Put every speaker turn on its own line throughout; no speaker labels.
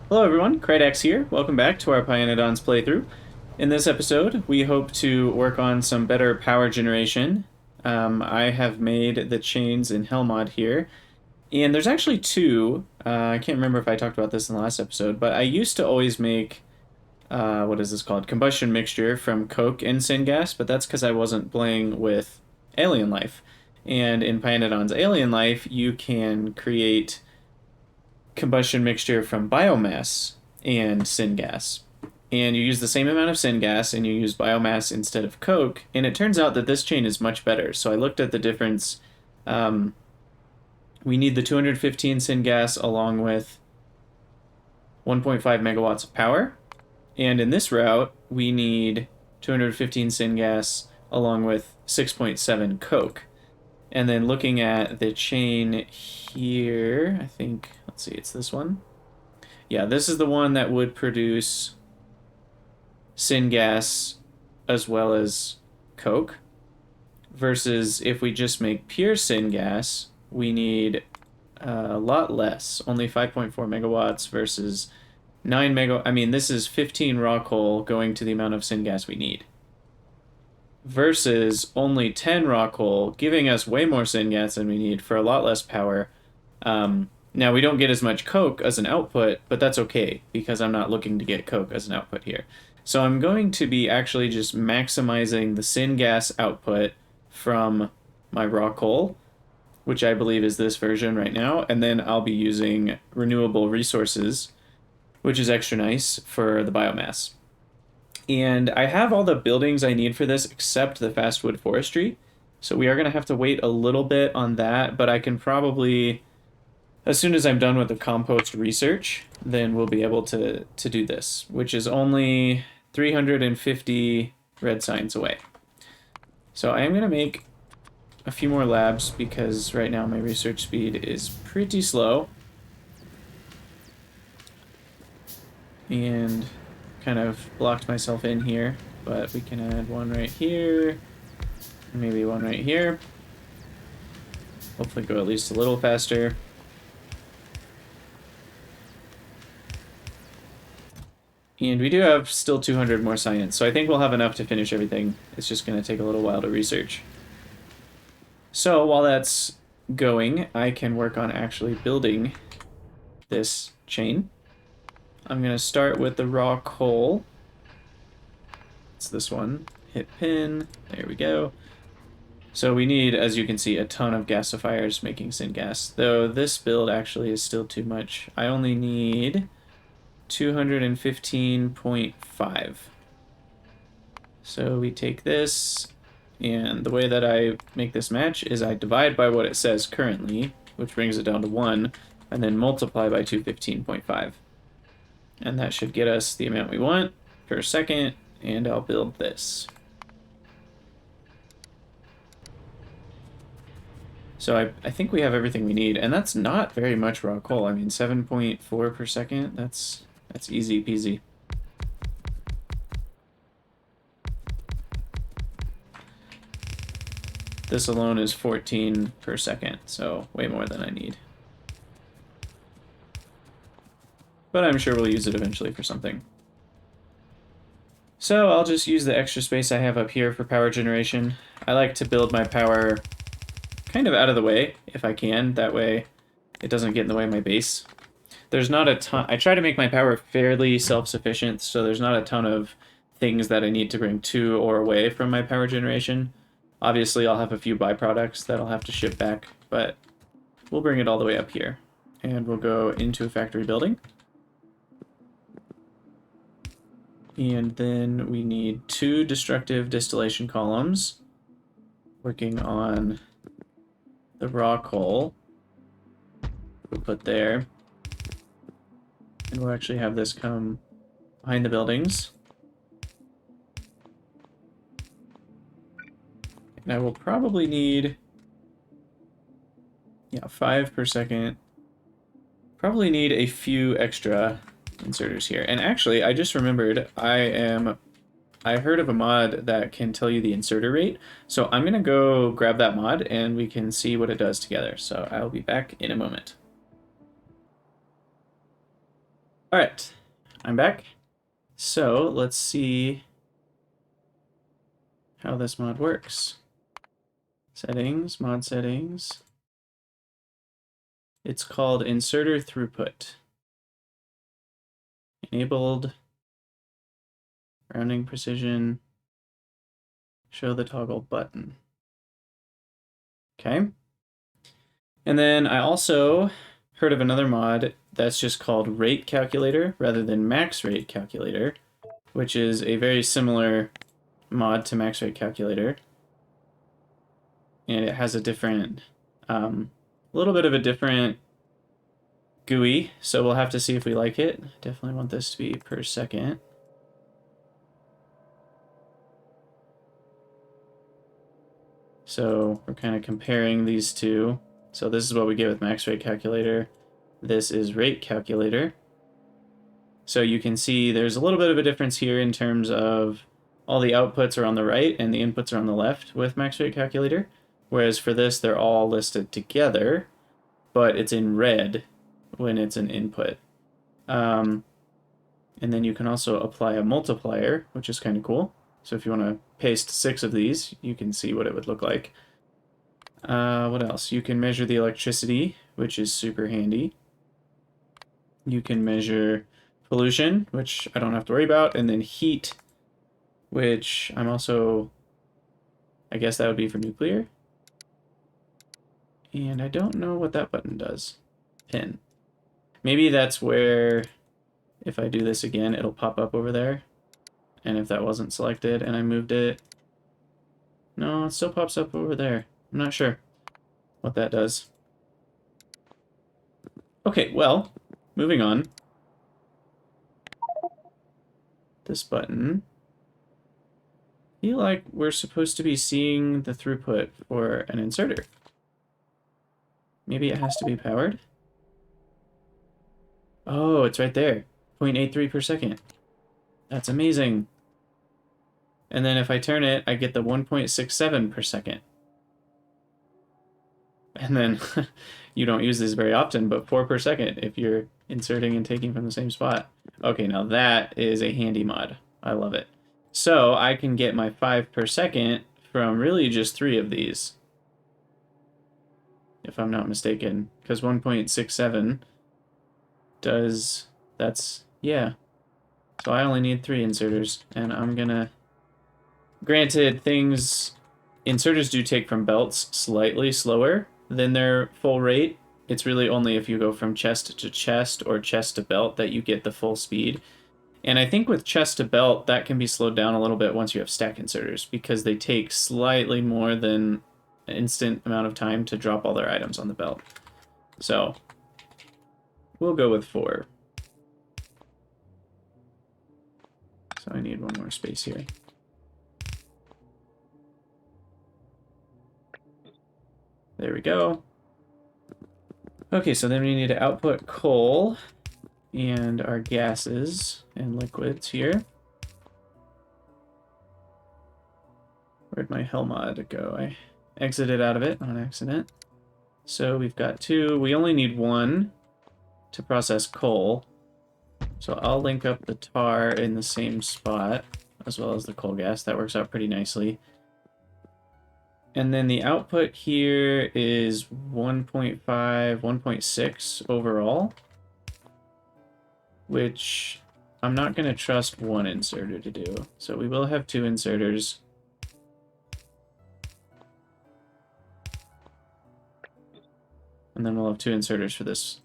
Hello everyone, Krydax here. Welcome back to our Pyanodons playthrough. In this episode, we hope to work on some better power generation. I have made the chains in Hellmod here, and there's actually two. I can't remember if I talked about this in the last episode, but I used to always make, what is this called? Combustion mixture from coke and syngas, but that's because I wasn't playing with AlienLife. And in Pyanodons AlienLife, you can create combustion mixture from biomass and syngas. And you use the same amount of syngas and you use biomass instead of coke. And it turns out that this chain is much better. So I looked at the difference. We need the 215 syngas along with 1.5 megawatts of power. And in this route, we need 215 syngas along with 6.7 coke. And then looking at the chain here, I think, let's see, it's this one. Yeah, this is the one that would produce syngas as well as coke. Versus if we just make pure syngas, we need a lot less, only 5.4 megawatts versus 9 mega. I mean, this is 15 raw coal going to the amount of syngas we need. Versus only 10 raw coal, giving us way more syngas than we need for a lot less power. Now, we don't get as much coke as an output, but that's okay, because I'm not looking to get coke as an output here. So I'm going to be actually just maximizing the syngas output from my raw coal, which I believe is this version right now, and then I'll be using renewable resources, which is extra nice for the biomass. And I have all the buildings I need for this except the fast wood forestry. So we are going to have to wait a little bit on that, but I can probably, as soon as I'm done with the compost research, then we'll be able to do this, which is only 350 red signs away. So I am going to make a few more labs because right now my research speed is pretty slow. And kind of blocked myself in here, but we can add one right here, maybe one right here. Hopefully go at least a little faster. And we do have still 200 more science, so I think we'll have enough to finish everything. It's just going to take a little while to research. So while that's going, I can work on actually building this chain. I'm going to start with the raw coal. It's this one. Hit pin. There we go. So we need, as you can see, a ton of gasifiers making syngas. Though this build actually is still too much. I only need 215.5. So we take this, and the way that I make this match is I divide by what it says currently, which brings it down to 1, and then multiply by 215.5. And that should get us the amount we want per second, and I'll build this. So I think we have everything we need, and that's not very much raw coal. I mean, 7.4 per second, that's easy peasy. This alone is 14 per second, so way more than I need. But I'm sure we'll use it eventually for something. So I'll just use the extra space I have up here for power generation. I like to build my power kind of out of the way, if I can. That way it doesn't get in the way of my base. There's not a ton. I try to make my power fairly self-sufficient, so there's not a ton of things that I need to bring to or away from my power generation. Obviously, I'll have a few byproducts that I'll have to ship back, but we'll bring it all the way up here. And we'll go into a factory building. And then we need 2 destructive distillation columns working on the raw coal. We'll put there. And we'll actually have this come behind the buildings. And I will probably need, 5 per second. Probably need a few extra inserters here. And actually, I just remembered I heard of a mod that can tell you the inserter rate. So I'm going to go grab that mod and we can see what it does together. So I'll be back in a moment. All right, I'm back. So let's see how this mod works. Settings, mod settings. It's called inserter throughput. Enabled, rounding precision, show the toggle button. Okay. And then I also heard of another mod that's just called rate calculator rather than max rate calculator, which is a very similar mod to max rate calculator. And it has a different, little bit of a different GUI, so we'll have to see if we like it. Definitely want this to be per second. So we're kind of comparing these two. So this is what we get with max rate calculator. This is rate calculator. So you can see there's a little bit of a difference here in terms of all the outputs are on the right and the inputs are on the left with max rate calculator. Whereas for this, they're all listed together, but it's in red when it's an input. And then you can also apply a multiplier, which is kind of cool. So if you want to paste 6 of these, you can see what it would look like. What else? You can measure the electricity, which is super handy. You can measure pollution, which I don't have to worry about, and then heat, which I'm also, I guess that would be for nuclear. And I don't know what that button does. Pin. Maybe that's where, if I do this again, it'll pop up over there. And if that wasn't selected and I moved it, no, it still pops up over there. I'm not sure what that does. Okay, well, moving on. This button. I feel like we're supposed to be seeing the throughput for an inserter. Maybe it has to be powered? Oh, it's right there. 0.83 per second. That's amazing. And then if I turn it, I get the 1.67 per second. And then you don't use this very often, but 4 per second if you're inserting and taking from the same spot. Okay, now that is a handy mod. I love it. So I can get my 5 per second from really just 3 of these, if I'm not mistaken, because 1.67 does, that's, yeah. So I only need 3 inserters, and I'm gonna, granted, inserters do take from belts slightly slower than their full rate. It's really only if you go from chest to chest or chest to belt that you get the full speed. And I think with chest to belt, that can be slowed down a little bit once you have stack inserters, because they take slightly more than an instant amount of time to drop all their items on the belt. So we'll go with 4. So I need one more space here. There we go. Okay, so then we need to output coal and our gases and liquids here. Where'd my hell mod go? I exited out of it on accident. So we've got 2. We only need 1 to process coal. So I'll link up the tar in the same spot as well as the coal gas. That works out pretty nicely. And then the output here is 1.5, 1.6 overall, which I'm not going to trust 1 inserter to do. So we will have 2 inserters. And then we'll have 2 inserters for this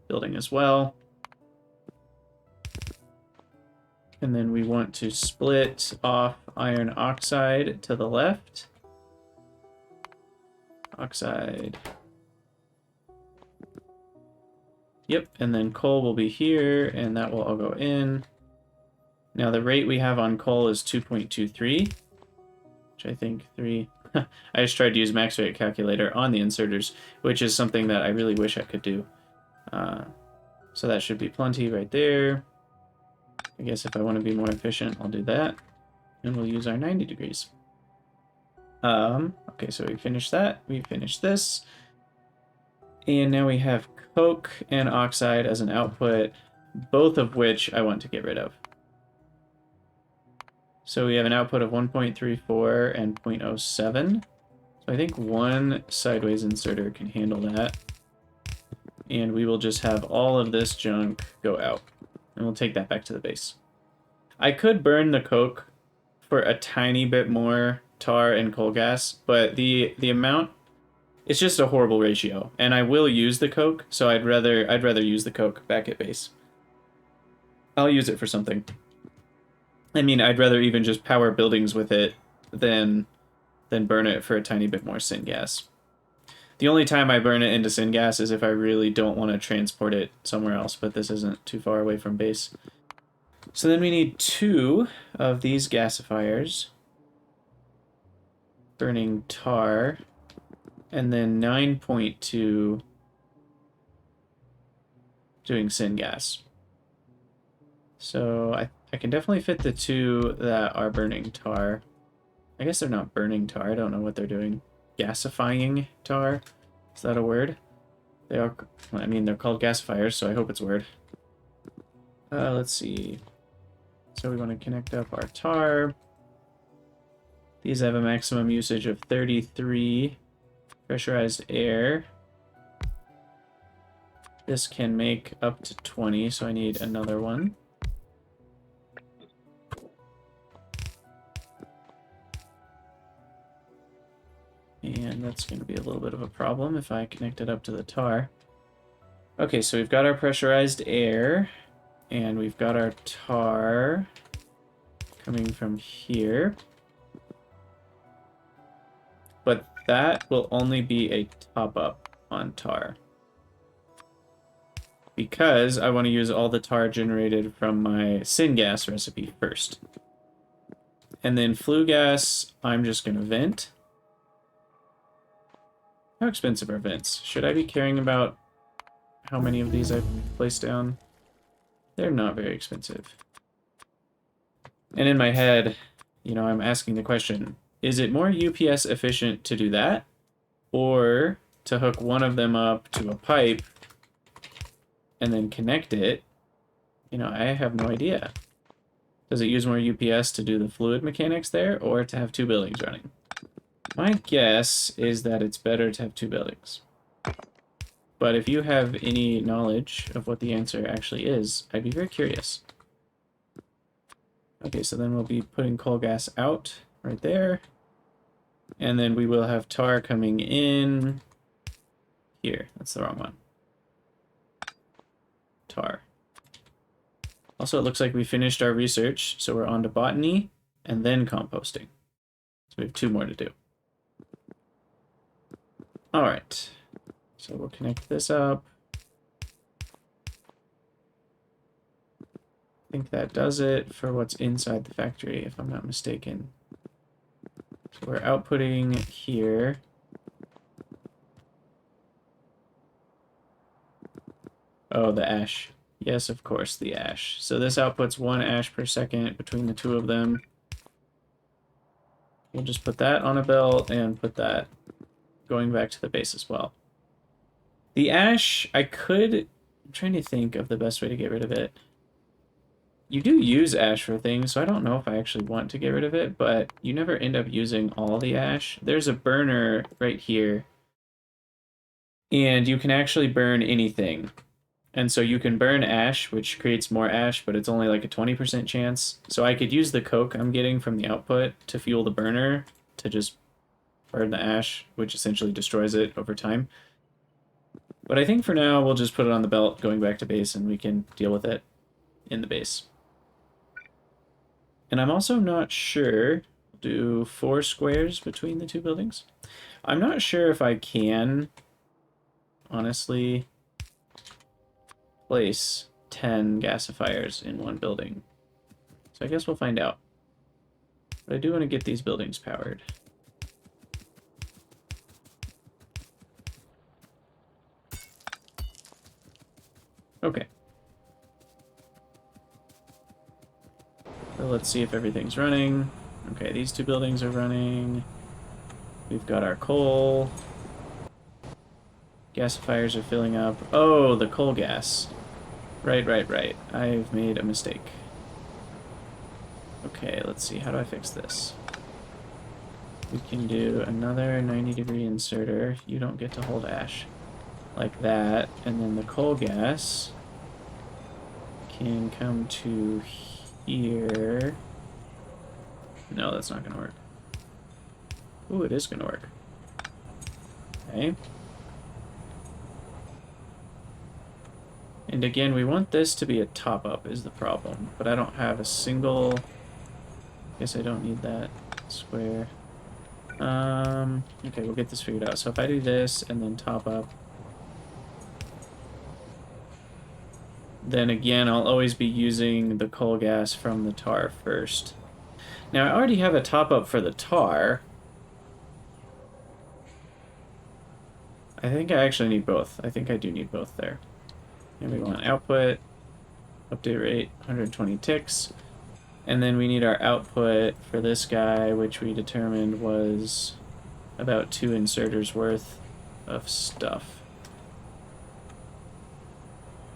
building as well. And then we want to split off iron oxide to the left. Oxide. Yep, and then coal will be here, and that will all go in. Now the rate we have on coal is 2.23, which I think 3... I just tried to use max rate calculator on the inserters, which is something that I really wish I could do. So that should be plenty right there. I guess if I want to be more efficient, I'll do that. And we'll use our 90 degrees. Okay, so we finished that. We finished this. And now we have coke and oxide as an output. both of which I want to get rid of. So we have an output of 1.34 and 0.07. So I think one sideways inserter can handle that. And we will just have all of this junk go out. And we'll take that back to the base. I could burn the coke for a tiny bit more tar and coal gas, but the amount, it's just a horrible ratio. And I will use the coke, so I'd rather use the coke back at base. I'll use it for something. I mean, I'd rather even just power buildings with it than burn it for a tiny bit more syngas. The only time I burn it into syngas is if I really don't want to transport it somewhere else, but this isn't too far away from base. So then we need 2 of these gasifiers burning tar, and then 9.2 doing syngas. So I can definitely fit the 2 that are burning tar. I guess they're not burning tar. I don't know what they're doing. Gasifying tar? Is that a word? They are. I mean, they're called gasifiers, so I hope it's a word. Let's see. So we want to connect up our tar. These have a maximum usage of 33 pressurized air. This can make up to 20, so I need another one. And that's going to be a little bit of a problem if I connect it up to the tar. Okay, so we've got our pressurized air, and we've got our tar coming from here. But that will only be a top-up on tar, because I want to use all the tar generated from my syngas recipe first. And then flue gas, I'm just going to vent. How expensive are vents? Should I be caring about how many of these I've placed down? They're not very expensive. And in my head, you know, I'm asking the question, is it more UPS efficient to do that, or to hook one of them up to a pipe and then connect it? You know, I have no idea. Does it use more UPS to do the fluid mechanics there, or to have 2 buildings running? My guess is that it's better to have 2 buildings. But if you have any knowledge of what the answer actually is, I'd be very curious. Okay, so then we'll be putting coal gas out right there. And then we will have tar coming in here. That's the wrong one. Tar. Also, it looks like we finished our research, so we're on to botany and then composting. So we have 2 more to do. All right, so we'll connect this up. I think that does it for what's inside the factory, if I'm not mistaken. So we're outputting here. Oh, the ash. Yes, of course, the ash. So this outputs 1 ash per second between the 2 of them. We'll just put that on a belt and put that going back to the base as well. The ash, I'm trying to think of the best way to get rid of it. You do use ash for things, so I don't know if I actually want to get rid of it, but you never end up using all the ash. There's a burner right here, and you can actually burn anything. And so you can burn ash, which creates more ash, but it's only like a 20% chance. So I could use the coke I'm getting from the output to fuel the burner to just burn the ash, which essentially destroys it over time. But I think for now, we'll just put it on the belt going back to base, and we can deal with it in the base. And I'm also not sure, do 4 squares between the 2 buildings? I'm not sure if I can, honestly, place 10 gasifiers in one building. So I guess we'll find out. But I do want to get these buildings powered. Okay. So let's see if everything's running. Okay, these 2 buildings are running. We've got our coal. Gasifiers are filling up. Oh, the coal gas. Right. I've made a mistake. Okay, let's see. How do I fix this? We can do another 90-degree inserter. You don't get to hold ash. Like that. And then the coal gas can come to here. No, that's not going to work. Ooh, it is going to work. Okay. And again, we want this to be a top-up is the problem. But I don't have a single... Guess I don't need that square. Okay, we'll get this figured out. So if I do this and then top up, then again, I'll always be using the coal gas from the tar first. Now, I already have a top up for the tar. I think I actually need both. I think I do need both there. And we want output, update rate, 120 ticks. And then we need our output for this guy, which we determined was about 2 inserters worth of stuff.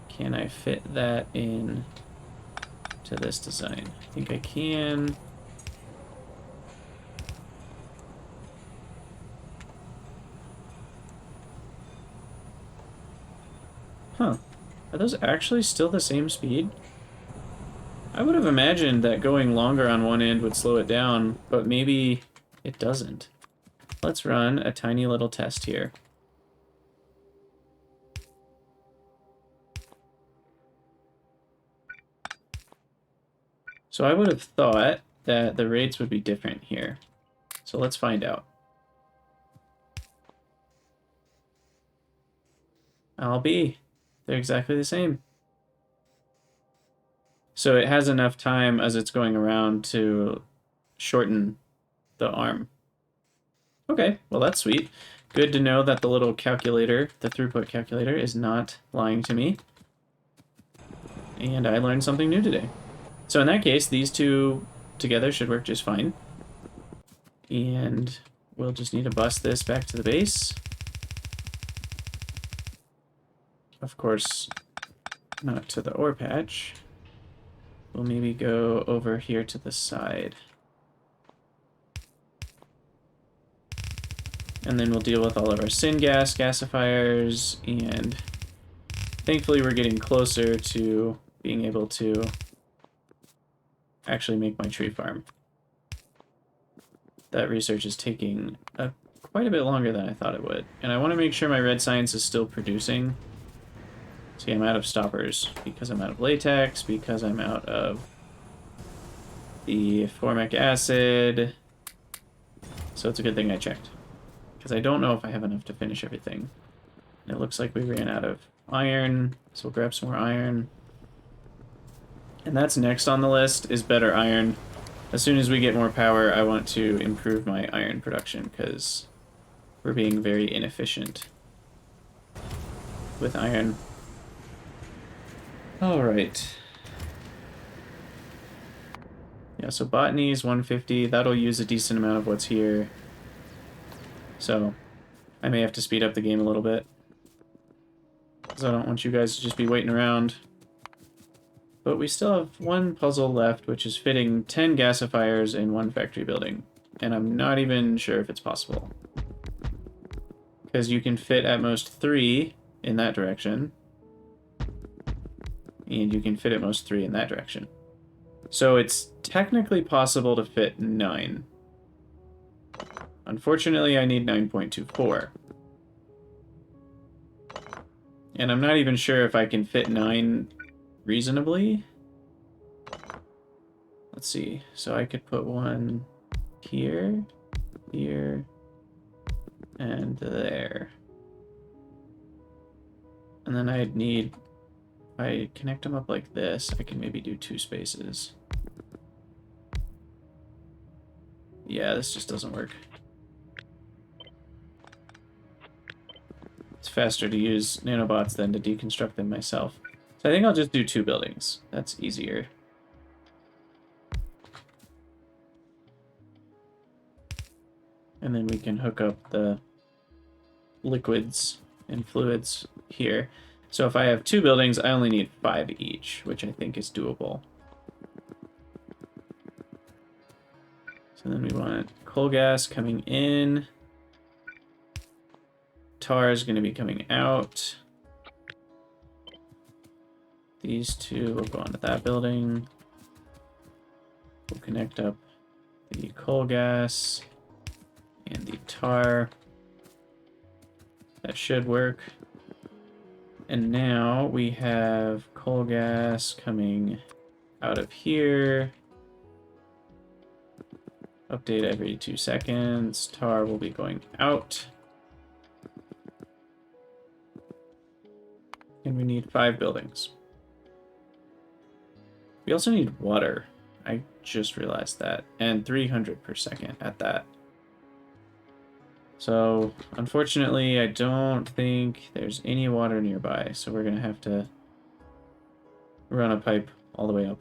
Can I fit that in to this design? I think I can. Huh. Are those actually still the same speed? I would have imagined that going longer on one end would slow it down, but maybe it doesn't. Let's run a tiny little test here. So I would have thought that the rates would be different here. So let's find out. They're exactly the same. So it has enough time as it's going around to shorten the arm. Okay, well that's sweet. Good to know that the little calculator, the throughput calculator, is not lying to me. And I learned something new today. So in that case, these two together should work just fine. And we'll just need to bust this back to the base. Of course, not to the ore patch. We'll maybe go over here to the side. And then we'll deal with all of our syngas gasifiers, and thankfully we're getting closer to being able to actually make my tree farm. That research is taking quite a bit longer than I thought it would. And I want to make sure my red science is still producing. See, I'm out of stoppers because I'm out of latex, because I'm out of the formic acid. So it's a good thing I checked, because I don't know if I have enough to finish everything. And it looks like we ran out of iron, so we'll grab some more iron. And that's next on the list, is better iron. As soon as we get more power, I want to improve my iron production, because we're being very inefficient with iron. Alright. Yeah, so botany is 150. That'll use a decent amount of what's here. So I may have to speed up the game a little bit, because I don't want you guys to just be waiting around. But we still have one puzzle left, which is fitting 10 gasifiers in one factory building. And I'm not even sure if it's possible, because you can fit at most 3 in that direction, and you can fit at most 3 in that direction. So it's technically possible to fit 9. Unfortunately, I need 9.24. And I'm not even sure if I can fit 9 reasonably. Let's see. So I could put one here, here, and there. And then I'd need... If I connect them up like this, I can maybe do 2 spaces. Yeah, this just doesn't work. It's faster to use nanobots than to deconstruct them myself. So I think I'll just do 2 buildings. That's easier. And then we can hook up the liquids and fluids here. So if I have 2 buildings, I only need 5 each, which I think is doable. So then we want coal gas coming in. Tar is going to be coming out. These 2 will go onto that building. We'll connect up the coal gas and the tar. That should work. And now we have coal gas coming out of here. Update every 2 seconds. Tar will be going out. And we need 5 buildings. We also need water. I just realized that. And 300 per second at that. So, unfortunately, I don't think there's any water nearby. So we're going to have to run a pipe all the way up.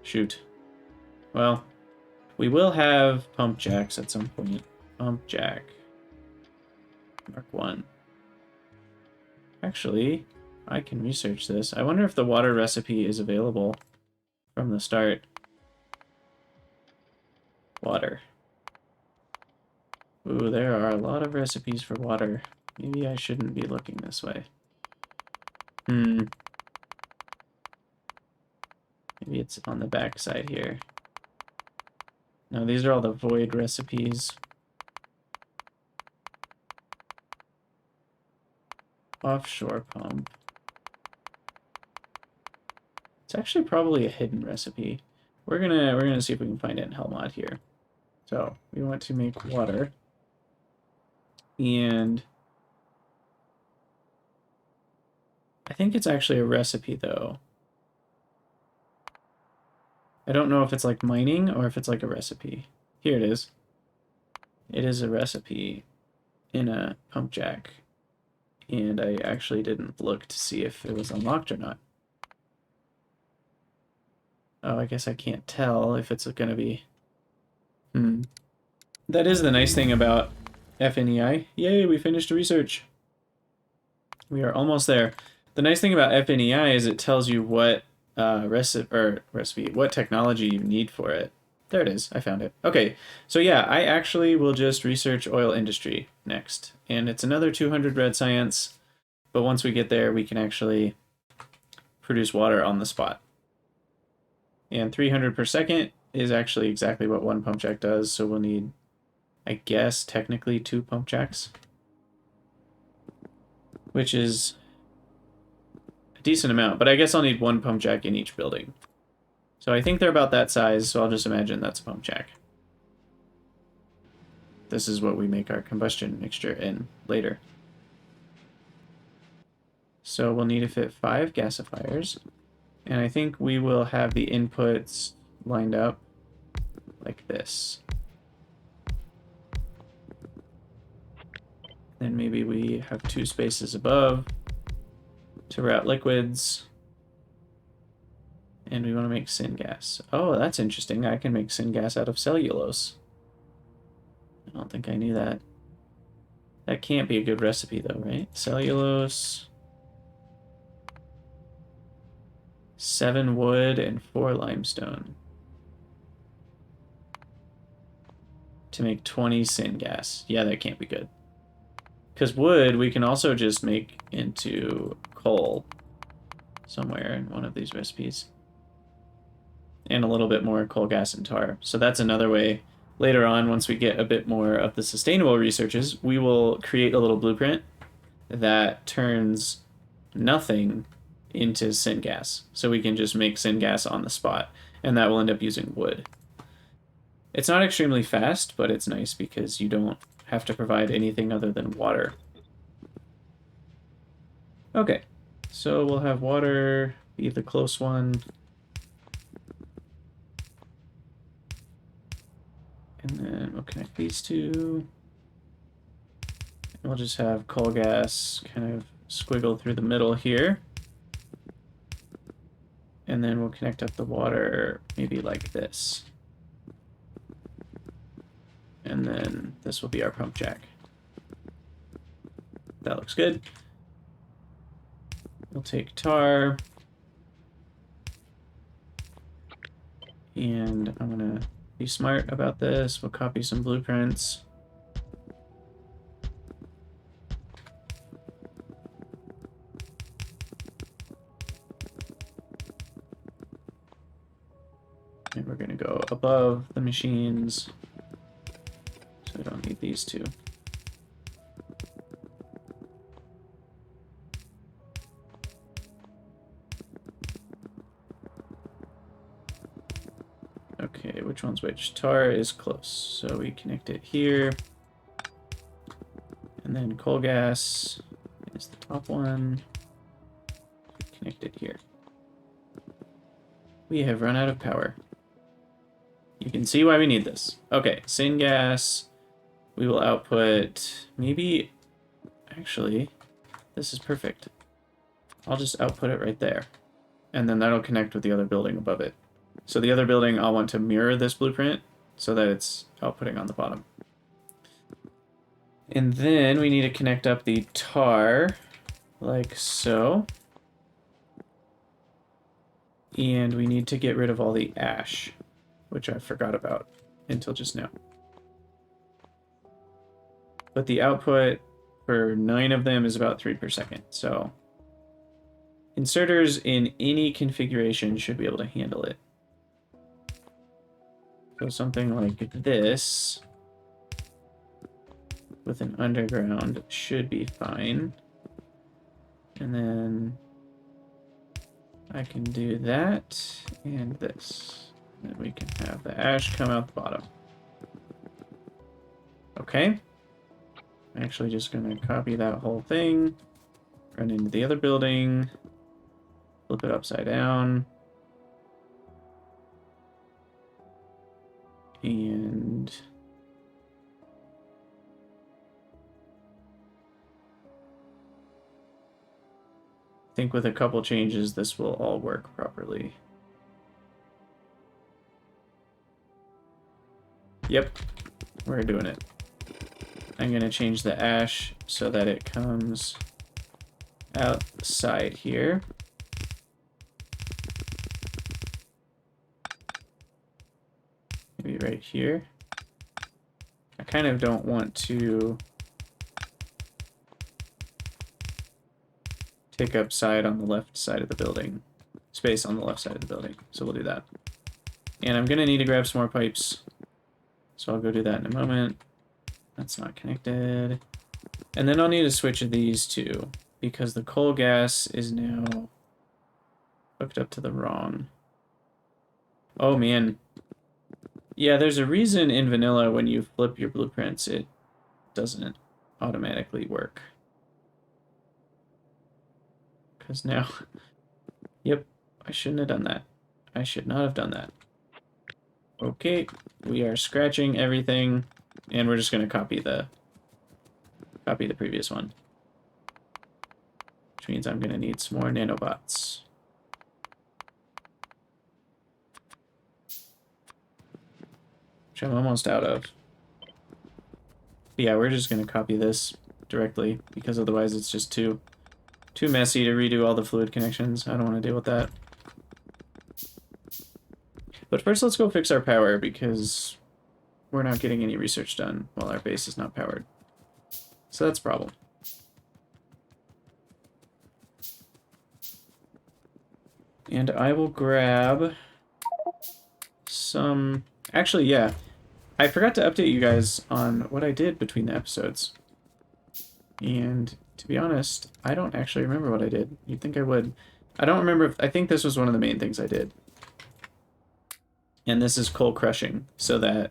Shoot. Well, we will have pump jacks at some point. Pump jack. Mark 1. Actually, I can research this. I wonder if the water recipe is available from the start. Water. Ooh, there are a lot of recipes for water. Maybe I shouldn't be looking this way. Maybe it's on the back side here. No, these are all the void recipes. Offshore pump. It's actually probably a hidden recipe. We're gonna see if we can find it in Helmod here. So we want to make water. And I think it's actually a recipe though. I don't know if it's like mining or if it's like a recipe. Here it is. It is a recipe in a pump jack. And I actually didn't look to see if it was unlocked or not. Oh, I guess I can't tell if it's going to be... That is the nice thing about FNEI. Yay, we finished research. We are almost there. The nice thing about FNEI is it tells you what what technology you need for it. There it is. I found it. Okay, so yeah, I actually will just research oil industry next. And it's another 200 red science. But once we get there, we can actually produce water on the spot. And 300 per second is actually exactly what 1 pump jack does. So we'll need, I guess, technically 2 pump jacks. Which is a decent amount. But I guess I'll need 1 pump jack in each building. So I think they're about that size, so I'll just imagine that's a pump jack. This is what we make our combustion mixture in later. So we'll need to fit 5 gasifiers. And I think we will have the inputs lined up like this. Then maybe we have 2 spaces above to route liquids. And we want to make syngas. Oh, that's interesting. I can make syngas out of cellulose. I don't think I knew that. That can't be a good recipe though, right? Cellulose, 7 wood, and 4 limestone. To make 20 syngas. Yeah, that can't be good. Because wood, we can also just make into coal somewhere in one of these recipes. And a little bit more coal gas and tar. So that's another way. Later on, once we get a bit more of the sustainable researches, we will create a little blueprint that turns nothing into syngas. So we can just make syngas on the spot. And that will end up using wood. It's not extremely fast, but it's nice because you don't have to provide anything other than water. Okay, so we'll have water be the close one. And then we'll connect these 2. And we'll just have coal gas kind of squiggle through the middle here. And then we'll connect up the water maybe like this. And then this will be our pump jack. That looks good. We'll take tar. And I'm going to be smart about this. We'll copy some blueprints. And we're going to go above the machines. So I don't need these two. Okay, which one's which? Tar is close, so we connect it here. And then coal gas is the top one. Connect it here. We have run out of power. You can see why we need this. Okay, syngas. We will output maybe... Actually, this is perfect. I'll just output it right there. And then that'll connect with the other building above it. So the other building, I'll want to mirror this blueprint so that it's outputting on the bottom. And then we need to connect up the tar, like so. And we need to get rid of all the ash, which I forgot about until just now. But the output for 9 of them is about 3 per second, so inserters in any configuration should be able to handle it. So something like this with an underground should be fine. And then I can do that and this. And then we can have the ash come out the bottom. Okay. I'm actually just going to copy that whole thing, run into the other building, flip it upside down. And I think with a couple changes, this will all work properly. Yep, we're doing it. I'm going to change the ash so that it comes outside here. Maybe right here. I kind of don't want to take up side on the left side of the building. Space on the left side of the building. So we'll do that. And I'm going to need to grab some more pipes. So I'll go do that in a moment. That's not connected. And then I'll need to switch these two because the coal gas is now hooked up to the wrong. Oh man. Yeah, there's a reason in vanilla when you flip your blueprints, it doesn't automatically work. Because now, yep, I shouldn't have done that. I should not have done that. Okay, we are scratching everything, and we're just going to copy the previous one. Which means I'm going to need some more nanobots. Which I'm almost out of. Yeah, we're just going to copy this directly, because otherwise it's just too messy to redo all the fluid connections. I don't want to deal with that. But first let's go fix our power, because we're not getting any research done while our base is not powered. So that's a problem. And I will grab some... Actually, yeah. I forgot to update you guys on what I did between the episodes. And to be honest, I don't actually remember what I did. You'd think I would. I don't remember if... I think this was one of the main things I did. And this is coal crushing, so that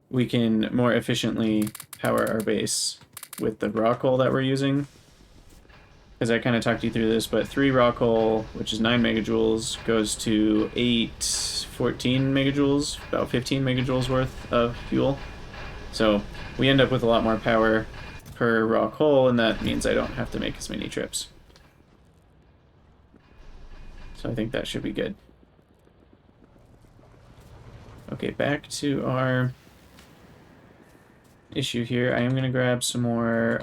we can more efficiently power our base with the raw coal that we're using. Because I kind of talked you through this, but 3 raw coal, which is 9 megajoules, goes to 14 megajoules, about 15 megajoules worth of fuel. So we end up with a lot more power per raw coal, and that means I don't have to make as many trips. So I think that should be good. Okay, back to our issue here. I am going to grab some more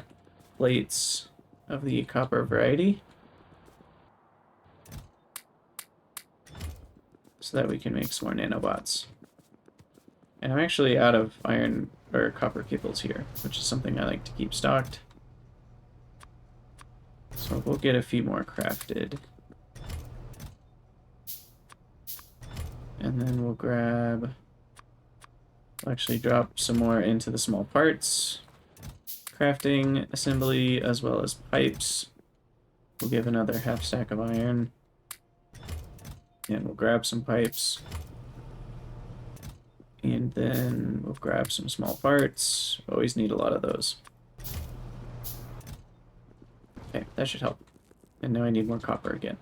plates of the copper variety, so that we can make some more nanobots. And I'm actually out of iron or copper cables here, which is something I like to keep stocked. So we'll get a few more crafted. And then we'll grab... We'll actually drop some more into the small parts. Crafting, assembly, as well as pipes. We'll give another half stack of iron. And we'll grab some pipes. And then we'll grab some small parts. Always need a lot of those. Okay, that should help. And now I need more copper again.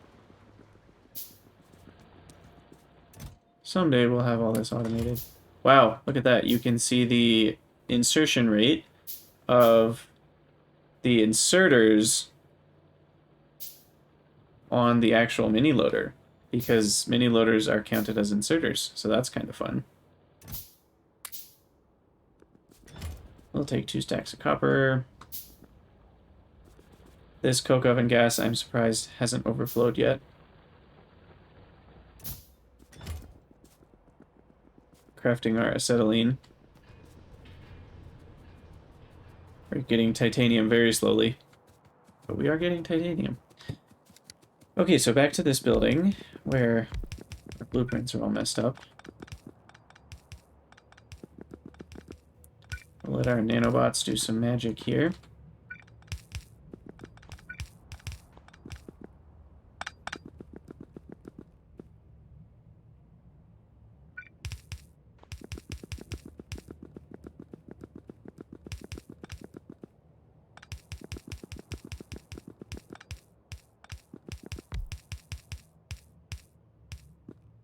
Someday we'll have all this automated. Wow, look at that. You can see the insertion rate of the inserters on the actual mini loader, because mini loaders are counted as inserters, so that's kind of fun. We'll take 2 stacks of copper. This coke oven gas, I'm surprised, hasn't overflowed yet. Crafting our acetylene. We're getting titanium very slowly, but we are getting titanium. Okay, so back to this building, where our blueprints are all messed up. We'll let our nanobots do some magic here.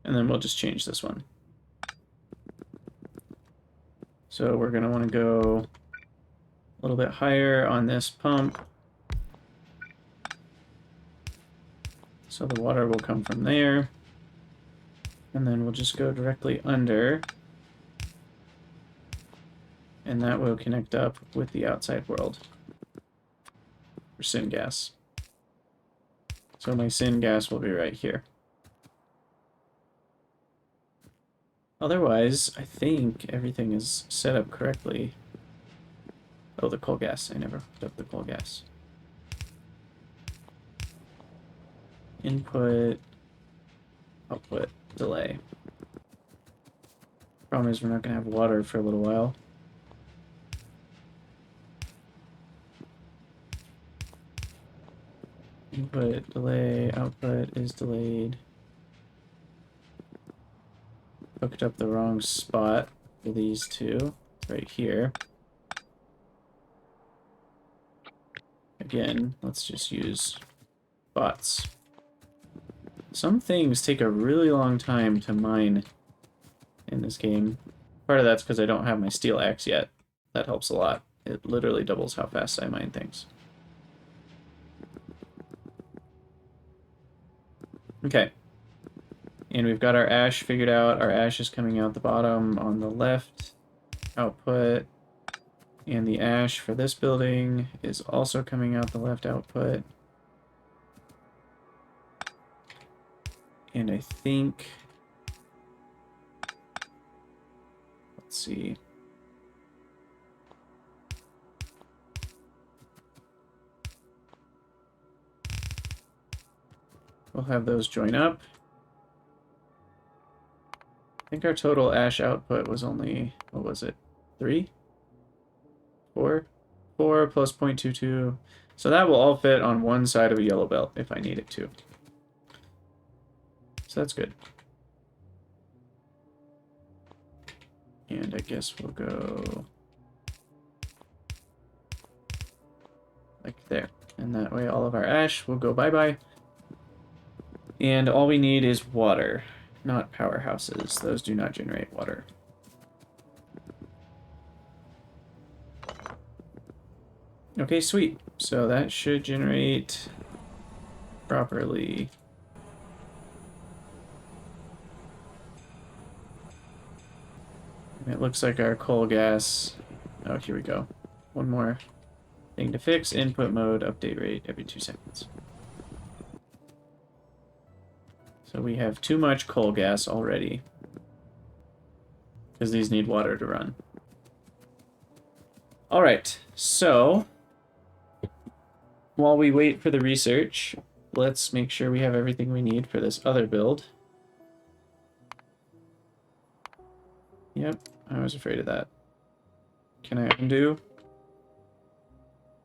And then we'll just change this one. So we're going to want to go a little bit higher on this pump. So the water will come from there. And then we'll just go directly under. And that will connect up with the outside world for syngas. So my syngas will be right here. Otherwise, I think everything is set up correctly. Oh, the coal gas. I never hooked up the coal gas. Input, output, delay. Problem is we're not going to have water for a little while. Input, delay, output is delayed. Hooked up the wrong spot for these two. Right here. Again, let's just use bots. Some things take a really long time to mine in this game. Part of that's because I don't have my steel axe yet. That helps a lot. It literally doubles how fast I mine things. Okay. And we've got our ash figured out. Our ash is coming out the bottom on the left output. And the ash for this building is also coming out the left output. And I think... Let's see. We'll have those join up. I think our total ash output was only, what was it, 3? 4? 4 plus 0.22. So that will all fit on one side of a yellow belt if I need it to. So that's good. And I guess we'll go like there. And that way all of our ash will go bye-bye. And all we need is water. Not powerhouses. Those do not generate water. Okay, sweet. So that should generate properly. And it looks like our coal gas... Oh, here we go. One more Thing to fix, input mode, update rate every 2 seconds. So we have too much coal gas already. Because these need water to run. Alright, so while we wait for the research, let's make sure we have everything we need for this other build. Yep, I was afraid of that. Can I undo?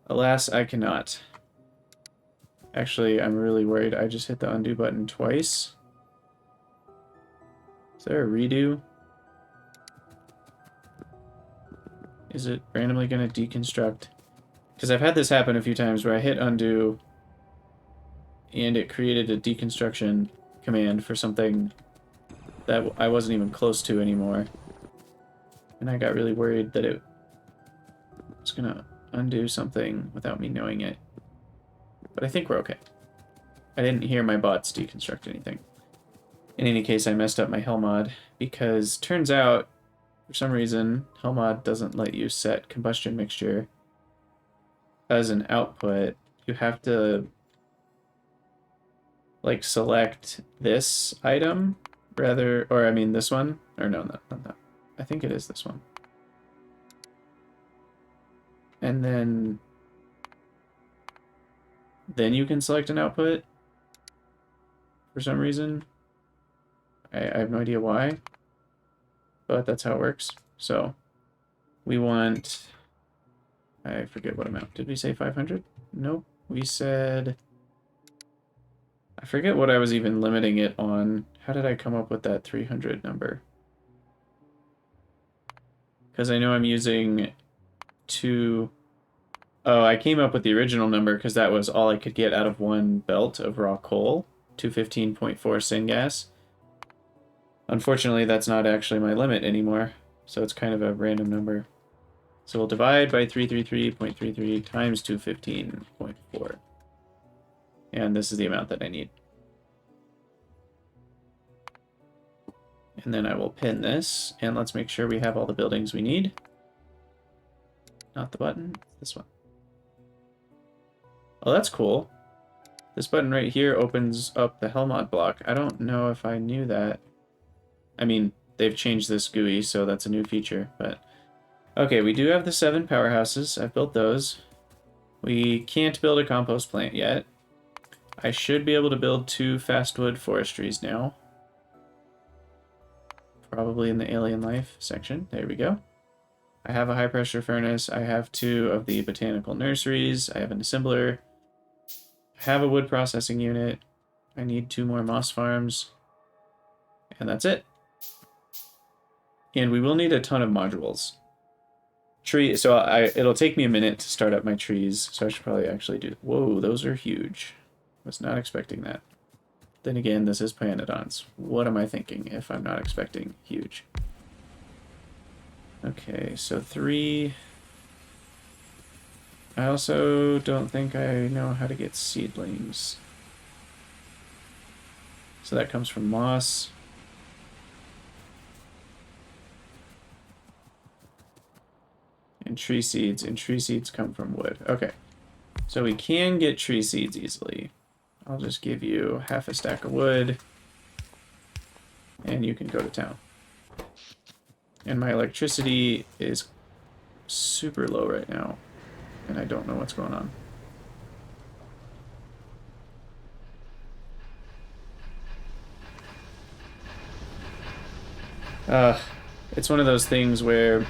Alas, I cannot. Actually, I'm really worried. I just hit the undo button twice. Is there a redo? Is it randomly going to deconstruct? Because I've had this happen a few times where I hit undo and it created a deconstruction command for something that I wasn't even close to anymore. And I got really worried that it was going to undo something without me knowing it. But I think we're okay. I didn't hear my bots deconstruct anything. In any case, I messed up my hell mod because turns out, for some reason, hell mod doesn't let you set combustion mixture as an output. You have to like select this item rather, or I mean this one, or no, not that. I think it is this one. And then you can select an output for some reason. I have no idea why, but that's how it works. So we want, I forget what amount. Did we say 500? Nope. We said, I forget what I was even limiting it on. How did I come up with that 300 number? Because I know I'm using two. Oh, I came up with the original number because that was all I could get out of one belt of raw coal, 215.4 syngas. Unfortunately, that's not actually my limit anymore, so it's kind of a random number. So we'll divide by 333.33 times 215.4. And this is the amount that I need. And then I will pin this, and let's make sure we have all the buildings we need. Not the button, this one. Oh, that's cool. This button right here opens up the Hellmod block. I don't know if I knew that. I mean, they've changed this GUI, so that's a new feature, but... Okay, we do have the 7 powerhouses. I've built those. We can't build a compost plant yet. I should be able to build 2 fastwood forestries now. Probably in the AlienLife section. There we go. I have a high-pressure furnace. I have 2 of the botanical nurseries. I have an assembler. I have a wood processing unit. I need 2 more moss farms. And that's it. And we will need a ton of modules. So it'll take me a minute to start up my trees, so I should probably actually do... Whoa, those are huge. Was not expecting that. Then again, this is Pyanodons. What am I thinking if I'm not expecting huge? Okay, so 3... I also don't think I know how to get seedlings. So that comes from moss. And tree seeds come from wood. Okay, so we can get tree seeds easily. I'll just give you half a stack of wood, and you can go to town. And my electricity is super low right now, and I don't know what's going on. It's one of those things where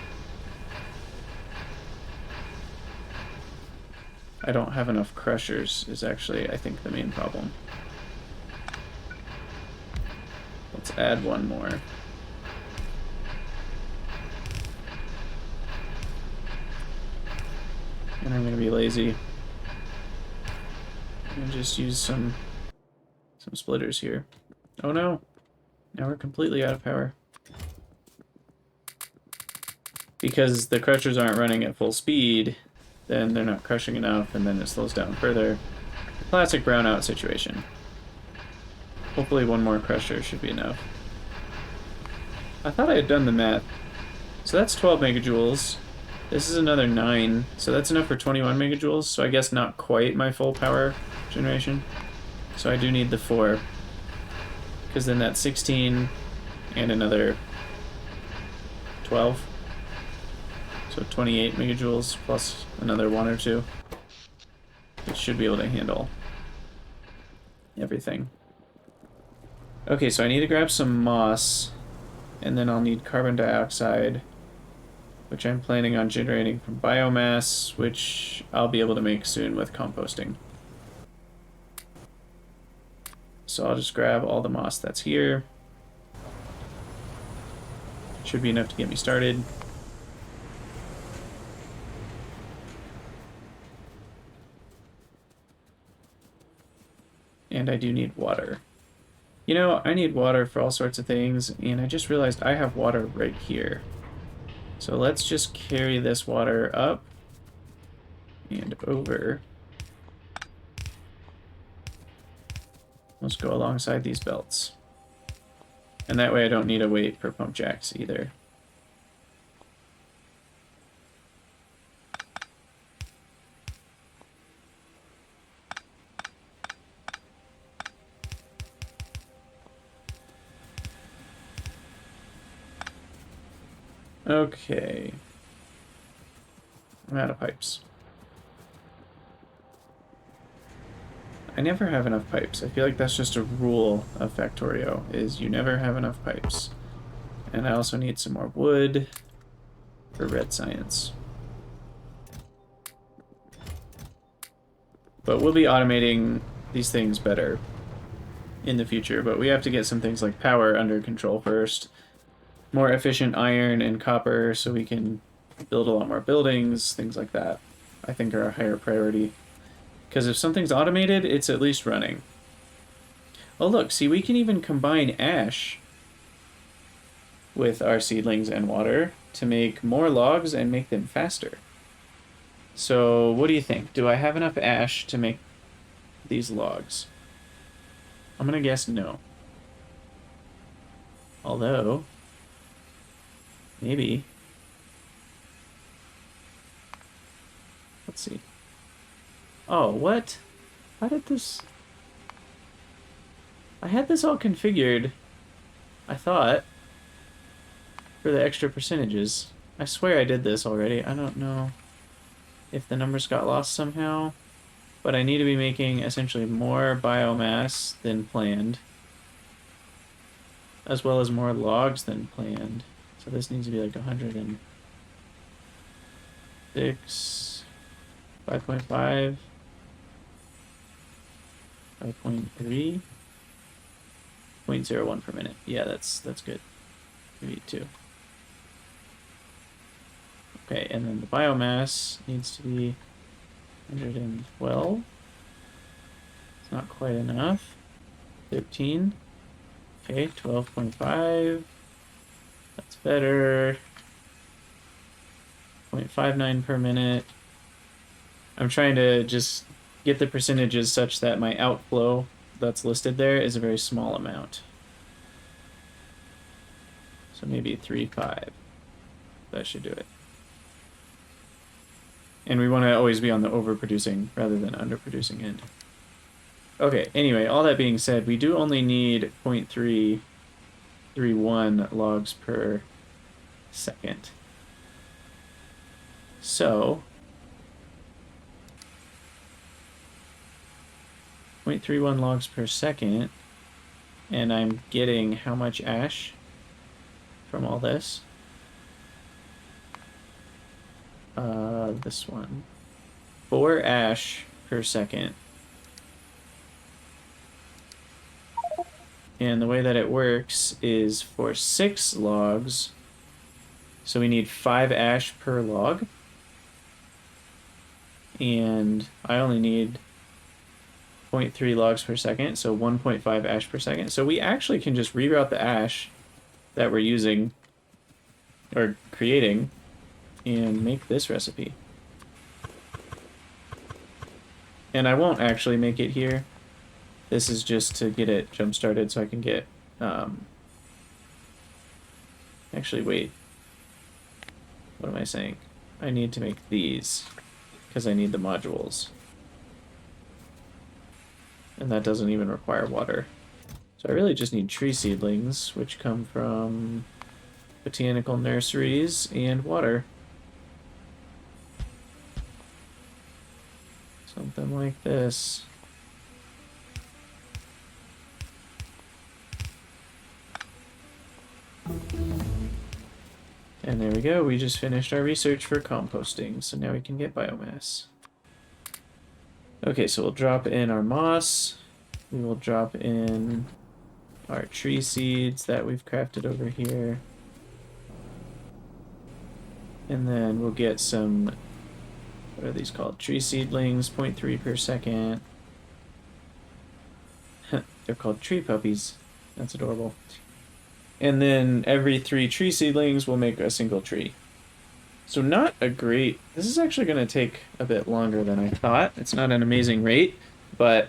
I don't have enough crushers is actually, I think, the main problem. Let's add one more. And I'm gonna be lazy and just use some splitters here. Oh no! Now we're completely out of power. Because the crushers aren't running at full speed, then they're not crushing enough, and then it slows down further. Classic brownout situation. Hopefully one more crusher should be enough. I thought I had done the math. So that's 12 megajoules. This is another 9, so that's enough for 21 megajoules, so I guess not quite my full power generation. So I do need the 4, because then that's 16 and another 12. So 28 megajoules plus another 1 or 2. It should be able to handle everything. Okay, so I need to grab some moss, and then I'll need carbon dioxide, which I'm planning on generating from biomass, which I'll be able to make soon with composting. So I'll just grab all the moss that's here. Should be enough to get me started. And I do need water. You know, I need water for all sorts of things, and I just realized I have water right here. So let's just carry this water up and over. Let's go alongside these belts. And that way I don't need to wait for pump jacks either. Okay. I'm out of pipes. I never have enough pipes. I feel like that's just a rule of Factorio, is you never have enough pipes. And I also need some more wood for red science. But we'll be automating these things better in the future, but we have to get some things like power under control first. More efficient iron and copper so we can build a lot more buildings, things like that, I think are a higher priority. Because if something's automated, it's at least running. Oh look, see, we can even combine ash with our seedlings and water to make more logs and make them faster. So what do you think? Do I have enough ash to make these logs? I'm gonna guess no. Although, maybe. Let's see. Oh, what? How did this... I had this all configured, I thought, for the extra percentages. I swear I did this already. I don't know if the numbers got lost somehow, but I need to be making essentially more biomass than planned, as well as more logs than planned. So this needs to be like 106, 5.5, 5.3, 0.01 per minute. Yeah, that's good. Maybe 2. Okay, and then the biomass needs to be 112. It's not quite enough. 13. Okay, 12.5. That's better. 0.59 per minute. I'm trying to just get the percentages such that my outflow that's listed there is a very small amount. So maybe 3.5. That should do it. And we want to always be on the overproducing rather than underproducing end. Okay, anyway, all that being said, we do only need 0.331 logs per second. So 0.31 logs per second, and I'm getting how much ash from all this? This one. 4 ash per second. And the way that it works is for 6 logs, so we need 5 ash per log. And I only need 0.3 logs per second, so 1.5 ash per second. So we actually can just reroute the ash that we're using, or creating, and make this recipe. And I won't actually make it here. This is just to get it jump-started so I can get... Actually, wait. What am I saying? I need to make these, because I need the modules. And that doesn't even require water. So I really just need tree seedlings, which come from botanical nurseries, and water. Something like this. And there we go, we just finished our research for composting, so now we can get biomass. Okay, so we'll drop in our moss. We will drop in our tree seeds that we've crafted over here. And then we'll get some, what are these called? Tree seedlings, 0.3 per second. They're called tree puppies. That's adorable. And then every 3 tree seedlings will make a single tree. So not a great... This is actually going to take a bit longer than I thought. It's not an amazing rate, but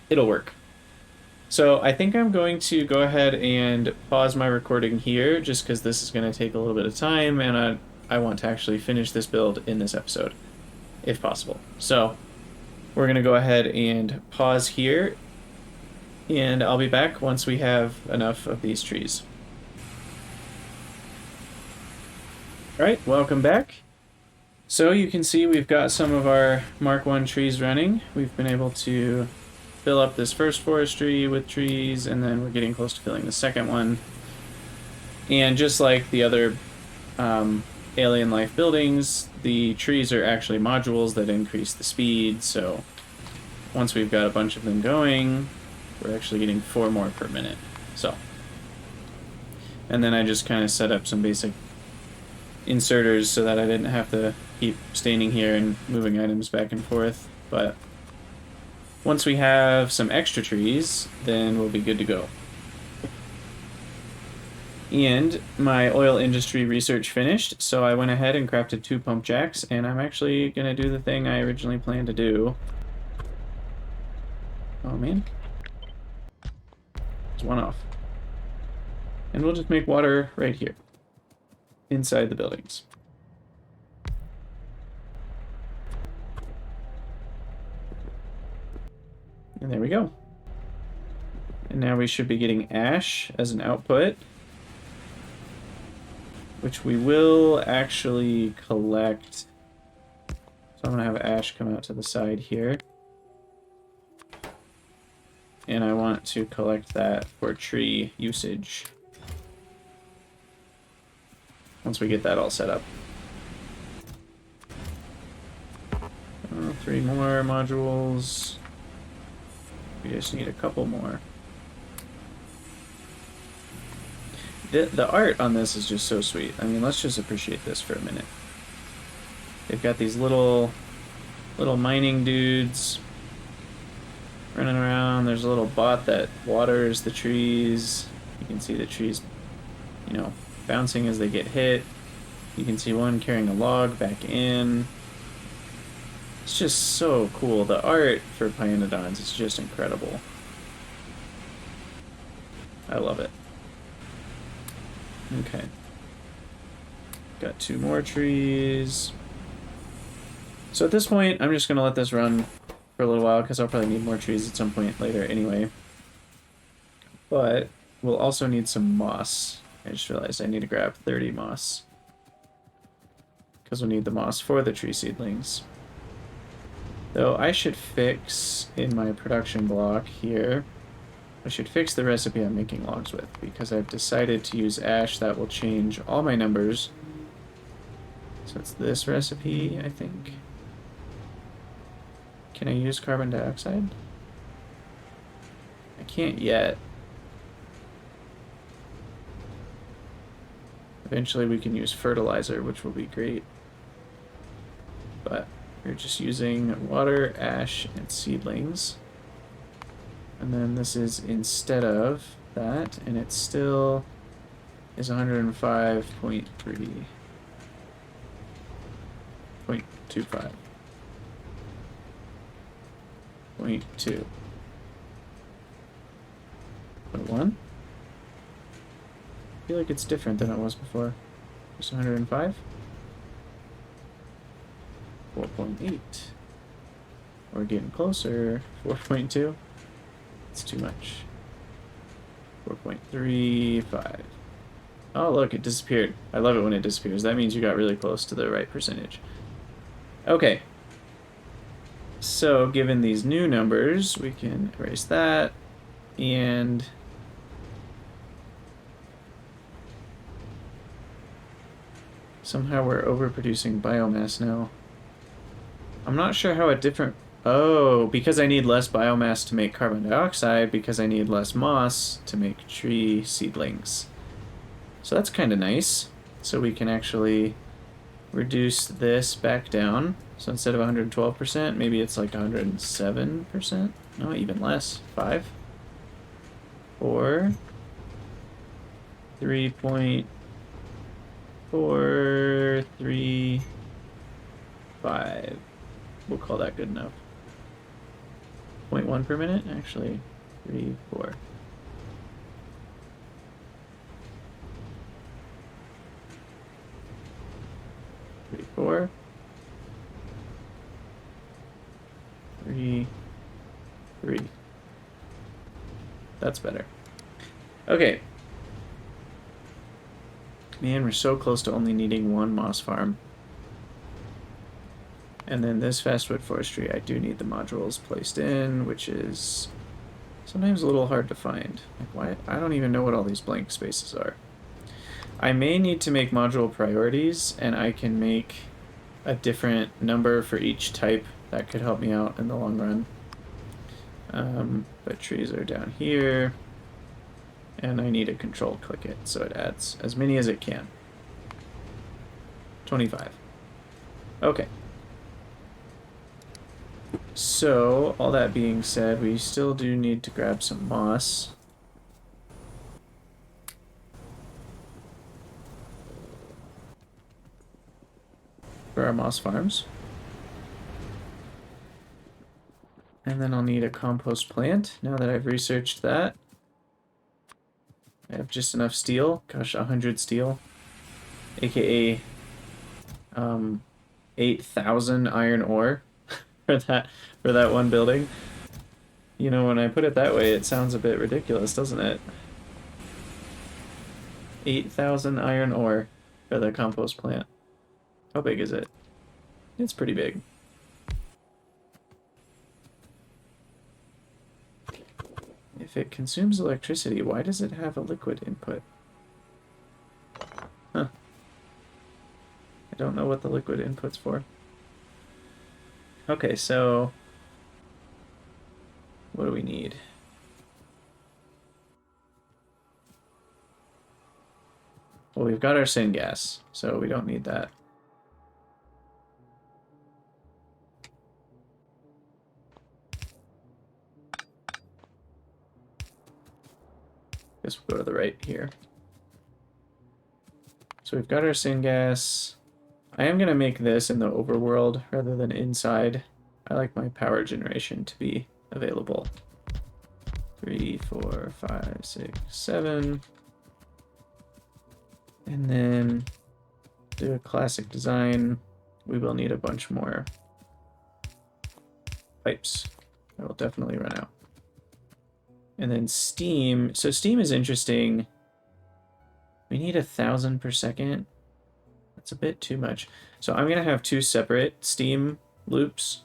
it'll work. So I think I'm going to go ahead and pause my recording here, just because this is going to take a little bit of time, and I want to actually finish this build in this episode, if possible. So we're going to go ahead and pause here, and I'll be back once we have enough of these trees. Alright, welcome back. So you can see we've got some of our Mark 1 trees running. We've been able to fill up this first forestry with trees, and then we're getting close to filling the second one. And just like the other AlienLife buildings, the trees are actually modules that increase the speed, so once we've got a bunch of them going, we're actually getting 4 more per minute. So, and then I just kind of set up some basic inserters so that I didn't have to keep standing here and moving items back and forth. But once we have some extra trees, then we'll be good to go. And my oil industry research finished, so I went ahead and crafted 2 pump jacks, and I'm actually going to do the thing I originally planned to do. Oh man. It's one off. And we'll just make water right here, inside the buildings. And there we go. And now we should be getting ash as an output, which we will actually collect. So I'm going to have ash come out to the side here. And I want to collect that for tree usage once we get that all set up. 3 more modules. We just need a couple more. The art on this is just so sweet. I mean, let's just appreciate this for a minute. They've got these little mining dudes running around. There's a little bot that waters the trees. You can see the trees, you know, bouncing as they get hit. You can see one carrying a log back in. It's just so cool. The art for Pyanodons is just incredible. I love it. Okay. Got 2 more trees. So at this point, I'm just going to let this run for a little while, because I'll probably need more trees at some point later anyway. But we'll also need some moss. I just realized I need to grab 30 moss, because we'll need the moss for the tree seedlings. Though I should fix in my production block here, I should fix the recipe I'm making logs with, because I've decided to use ash. That will change all my numbers. So it's this recipe, I think. Can I use carbon dioxide? I can't yet. Eventually we can use fertilizer, which will be great. But we're just using water, ash, and seedlings. And then this is instead of that, and it still is 105.3. 0.25. 0.2. 0.1? I feel like it's different than it was before. Just 105? 4.8. We're getting closer. 4.2. It's too much. 4.35. Oh, look, it disappeared. I love it when it disappears. That means you got really close to the right percentage. Okay. So, given these new numbers, we can erase that. And somehow we're overproducing biomass now. I'm not sure how a different... Oh, because I need less biomass to make carbon dioxide, because I need less moss to make tree seedlings. So that's kind of nice. So we can actually reduce this back down. So instead of 112%, maybe it's like 107%. No, even less. 5. 4. 3.435. We'll call that good enough. 0.1 per minute? Actually, 3, 4. 3, 4. 3, 3. That's better. Okay. Man, we're so close to only needing one moss farm. And then this fastwood forestry, I do need the modules placed in, which is sometimes a little hard to find. Like, why? I don't even know what all these blank spaces are. I may need to make module priorities, and I can make a different number for each type. That could help me out in the long run. But trees are down here. And I need a control click it, so it adds as many as it can. 25. Okay. So, all that being said, we still do need to grab some moss. For our moss farms. And then I'll need a compost plant, now that I've researched that. I have just enough steel. Gosh, 100 steel. AKA 8,000 iron ore for that one building. You know, when I put it that way, it sounds a bit ridiculous, doesn't it? 8,000 iron ore for the compost plant. How big is it? It's pretty big. If it consumes electricity, why does it have a liquid input? Huh. I don't know what the liquid input's for. Okay, so what do we need? Well, we've got our syngas, so we don't need that. Guess we'll go to the right here. So we've got our syngas. I am going to make this in the overworld rather than inside. I like my power generation to be available. 3, 4, 5, 6, 7. And then do a classic design. We will need a bunch more pipes. I will definitely run out. And then steam. So steam is interesting. We need 1,000 per second. That's a bit too much. So I'm going to have 2 separate steam loops.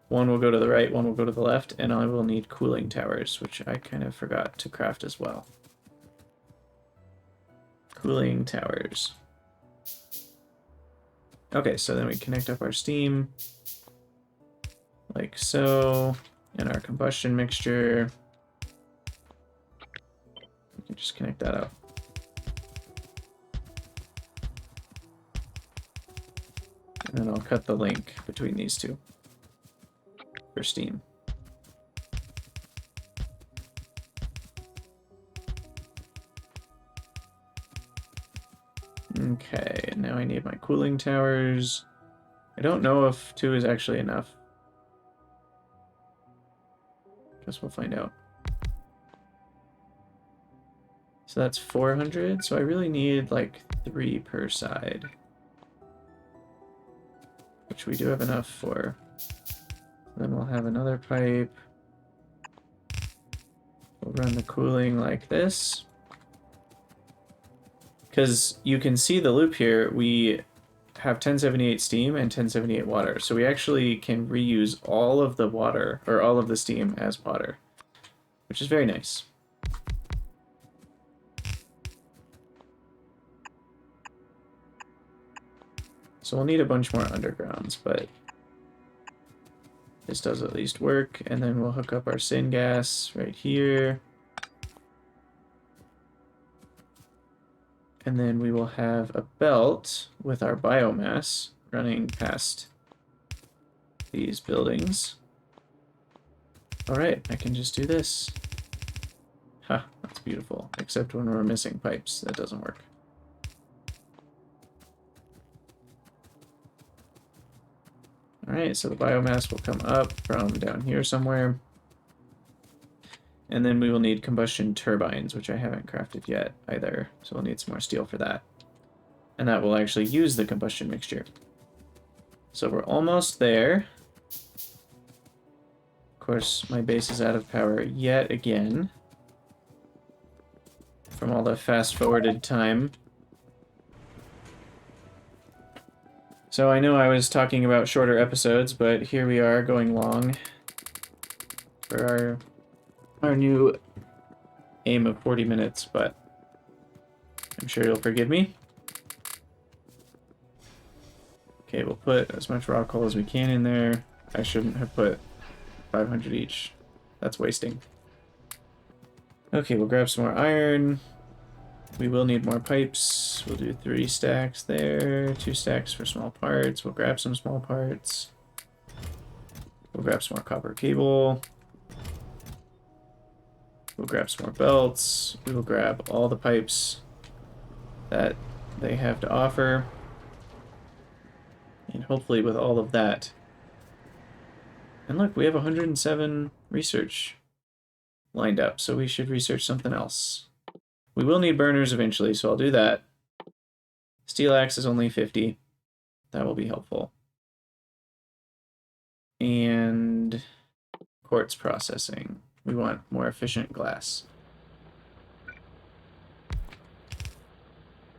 One will go to the right, one will go to the left, and I will need cooling towers, which I kind of forgot to craft as well. Cooling towers. Okay, so then we connect up our steam. Like so. And our combustion mixture. We can just connect that up. And then I'll cut the link between these two for steam. Okay, and now I need my cooling towers. I don't know if 2 is actually enough. Guess we'll find out. So that's 400, so I really need like 3 per side. which we do have enough for. Then we'll have another pipe. We'll run the cooling like this. Because you can see the loop here, we have 1078 steam and 1078 water. So we actually can reuse all of the water, or all of the steam as water, which is very nice. So we'll need a bunch more undergrounds, but this does at least work. And then we'll hook up our syngas right here. And then we will have a belt with our biomass running past these buildings. All right, I can just do this. Ha, that's beautiful. Except when we're missing pipes, that doesn't work. All right, so the biomass will come up from down here somewhere. And then we will need combustion turbines, which I haven't crafted yet either. So we'll need some more steel for that. And that will actually use the combustion mixture. So we're almost there. Of course, my base is out of power yet again. From all the fast-forwarded time. So I know I was talking about shorter episodes, but here we are going long for our new aim of 40 minutes, but I'm sure you'll forgive me. Okay, we'll put as much raw coal as we can in there. I shouldn't have put 500 each. That's wasting. Okay, we'll grab some more iron. We will need more pipes. We'll do 3 stacks there, 2 stacks for small parts. We'll grab some small parts. We'll grab some more copper cable. We'll grab some more belts. We will grab all the pipes that they have to offer. And hopefully with all of that. And look, we have 107 research lined up, so we should research something else. We will need burners eventually, so I'll do that. Steel axe is only 50. That will be helpful. And quartz processing. We want more efficient glass.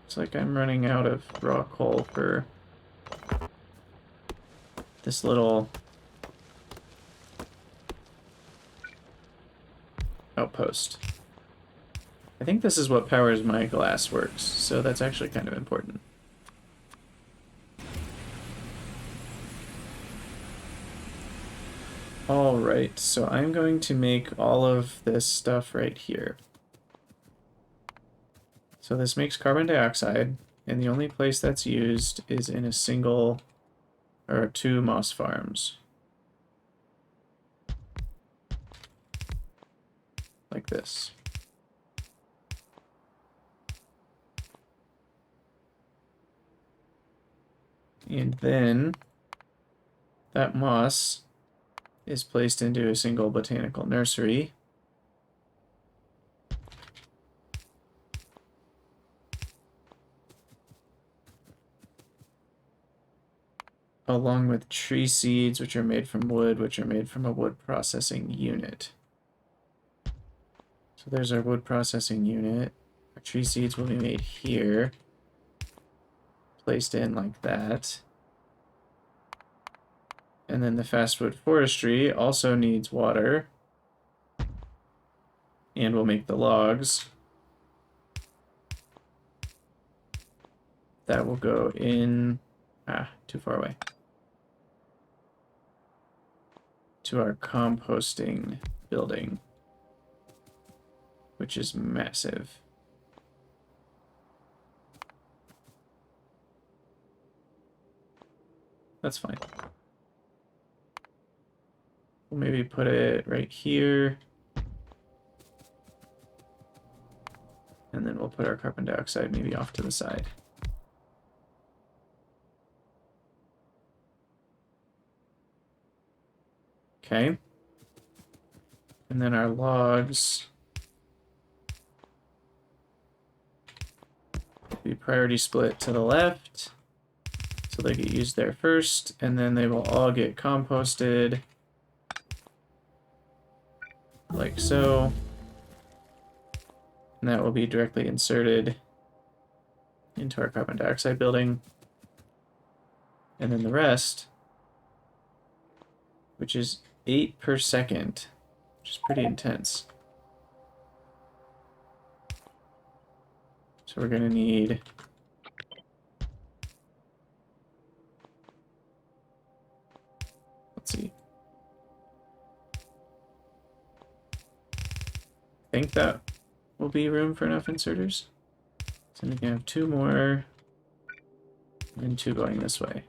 Looks like I'm running out of raw coal for this little outpost. I think this is what powers my glass works, so that's actually kind of important. Alright, so I'm going to make all of this stuff right here. So this makes carbon dioxide, and the only place that's used is in a single, or 2 moss farms. Like this. And then that moss is placed into a single botanical nursery. Along with tree seeds, which are made from wood, which are made from a wood processing unit. So there's our wood processing unit. Our tree seeds will be made here. Placed in like that. And then the fastwood forestry also needs water. And we'll make the logs. That will go in... too far away. To our composting building. Which is massive. That's fine. We'll maybe put it right here. And then we'll put our carbon dioxide maybe off to the side. Okay. And then our logs will be priority split to the left. So they get used there first, and then they will all get composted like so. And that will be directly inserted into our carbon dioxide building. And then the rest, which is 8 per second, which is pretty intense. So we're going to need let's see. I think that will be room for enough inserters. So we can have 2 more and 2 going this way.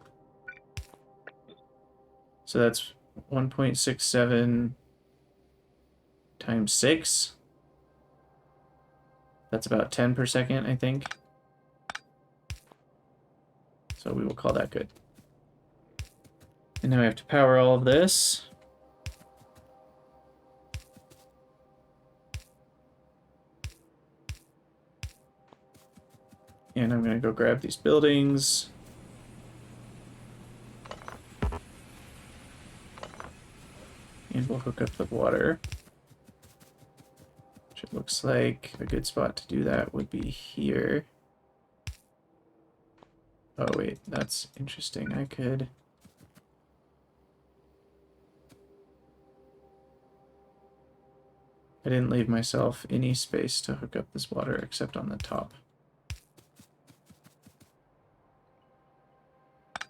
So that's 1.67 times 6. That's about 10 per second, I think. So we will call that good. And now I have to power all of this. And I'm going to go grab these buildings. And we'll hook up the water. Which it looks like a good spot to do that would be here. Oh wait, that's interesting. I didn't leave myself any space to hook up this water except on the top.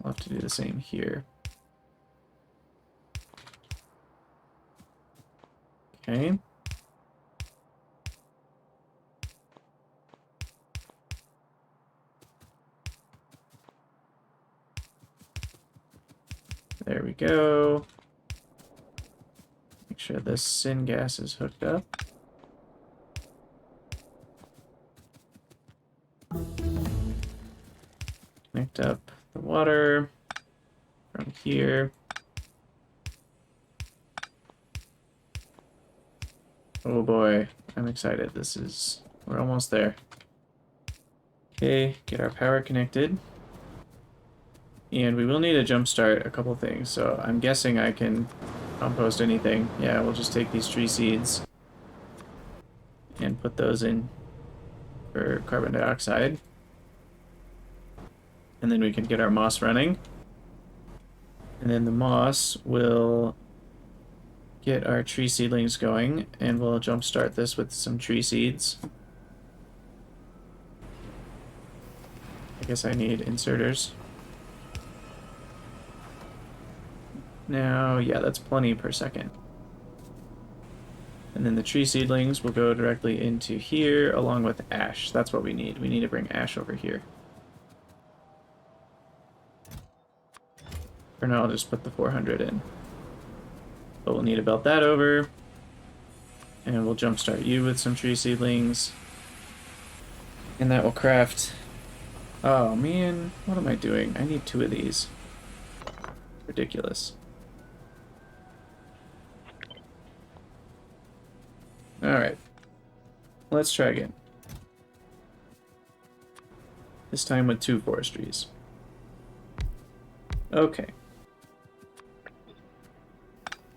I'll have to do the same here. Okay. There we go. Make sure this syngas is hooked up. Connect up the water from here. Oh boy, I'm excited. We're almost there. Okay, get our power connected. And we will need to jumpstart a couple things, so I'm guessing I can compost anything. Yeah, we'll just take these tree seeds and put those in for carbon dioxide. And then we can get our moss running. And then the moss will get our tree seedlings going, and we'll jumpstart this with some tree seeds. I guess I need inserters. Now, yeah, that's plenty per second. And then the tree seedlings will go directly into here along with ash. That's what we need. We need to bring ash over here. For now, I'll just put the 400 in. But we'll need to belt that over. And we'll jumpstart you with some tree seedlings. And that will craft... Oh man, what am I doing? I need 2 of these. Ridiculous. Alright. Let's try again. This time with 2 forestries. Okay.